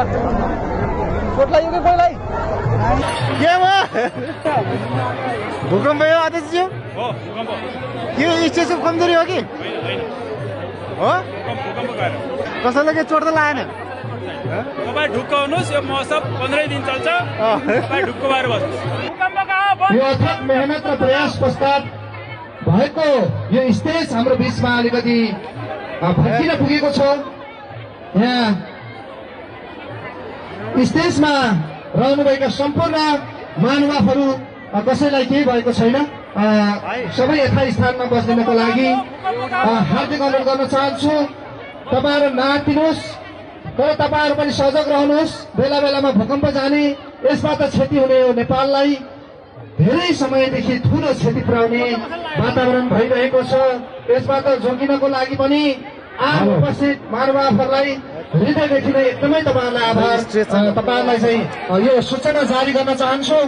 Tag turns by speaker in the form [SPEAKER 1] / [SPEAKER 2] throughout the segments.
[SPEAKER 1] चोट लाग्यो कि कोहीलाई
[SPEAKER 2] के भयो भूकम्प यो अध्यक्षज्यू
[SPEAKER 3] हो भूकम्प
[SPEAKER 2] के स्टेजको कमजोरी हो कि हो
[SPEAKER 3] भूकम्प गएर
[SPEAKER 2] कसैलाई के चोट त लागेन
[SPEAKER 3] तपाईँ ढुक्क हुनुहोस् यो महोत्सव 15 दिन चल्छ तपाईँ ढुक्क भएर बस्नुहोस् भूकम्प कहाँ
[SPEAKER 4] यो अथक मेहनत र प्रयास पश्चात भएको यो स्टेज हाम्रो बीचमा अलिकति भत्किन पुगेको छ। यहाँ स्टेजमा रहनुभएका सम्पूर्ण महानुभावहरू कसैलाई केही भएको छैन। सबै यथास्थानमा बस्दिनको लागि हार्दिक अनुरोध गर्न चाहन्छु। तपाईँहरू नआत्तिनुहोस्, तर तपाईँहरू पनि सजग रहनुहोस्। बेला बेलामा भूकम्प जाने, यसबाट क्षति हुने हो नेपाललाई धेरै समयदेखि ठूलो क्षति पुर्याउने वातावरण भइरहेको छ। यसबाट जोगिनको लागि पनि आम उपस्थित महानुभावहरूलाई हृदयदेखि नै एकदमै तपाईँहरूलाई आभार। तपाईँहरूलाई चाहिँ यो सूचना जारी गर्न चाहन्छु।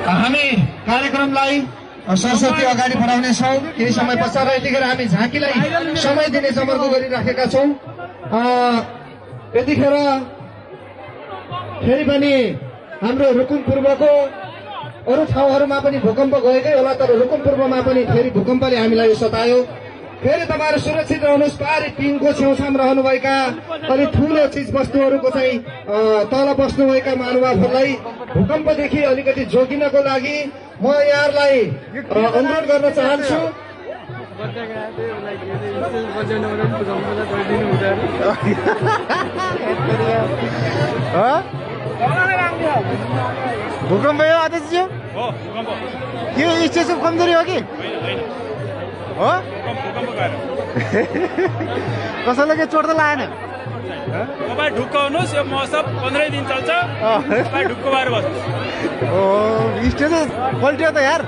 [SPEAKER 4] हामी कार्यक्रमलाई सरस्वती अगाडि बढाउनेछौँ। केही समय पश्चात यतिखेर हामी झाँकीलाई समय दिने जमर्को गरिराखेका छौँ। यतिखेर फेरि पनि हाम्रो रुकुम पूर्वको अरू ठाउँहरूमा पनि भूकम्प गएकै होला, तर रुकुम पूर्वमा पनि फेरि भूकम्पले हामीलाई सतायो। फेरि तपाईँहरू सुरक्षित रहनुहोस्। पारी पिङको छेउछाउमा रहनुभएका अलि ठुलो चिज वस्तुहरूको चाहिँ तल बस्नुभएका महानुभावहरूलाई भूकम्पदेखि अलिकति जोगिनको लागि म यहाँहरूलाई अनुरोध गर्न चाहन्छु।
[SPEAKER 2] भूकम्प यो अध्यक्षज्यू
[SPEAKER 3] हो भूकम्प
[SPEAKER 2] के स्टेजको कमजोरी हो कि हो
[SPEAKER 3] भूकम्प गएर
[SPEAKER 2] कसैलाई के चोट त लागेन
[SPEAKER 3] तपाईँ ढुक्क हुनुहोस् यो महोत्सव 15 दिन चल्छ तपाईँ ढुक्क भएर बस्नुहोस्
[SPEAKER 2] ओ स्टेज पल्ट्यो त यार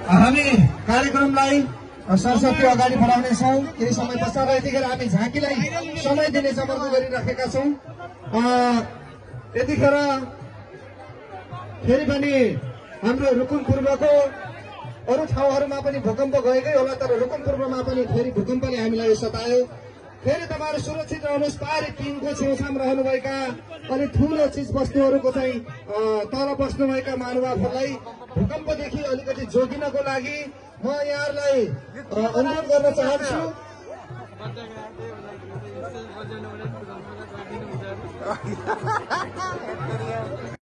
[SPEAKER 4] हामी कार्यक्रमलाई सरस्वती अगाडि बढाउनेछौँ। केही समय पश्चात यतिखेर हामी झाँकीलाई समय दिने जमर्को गरिराखेका छौँ। यतिखेर फेरि पनि हाम्रो रुकुम पूर्वको अरू ठाउँहरूमा पनि भूकम्प गएकै होला, तर रुकुम पूर्वमा पनि फेरि भूकम्पले हामीलाई सतायो। फेरि तपाईँहरू सुरक्षित रहनुहोस्। पारी पिङको छेउछाउमा रहनुभएका अलि ठुलो चिज वस्तुहरूको चाहिँ तल बस्नुभएका महानुभावहरूलाई भूकम्पदेखि अलिकति जोगिनको लागि म यहाँहरूलाई अनुरोध गर्न चाहन्छु।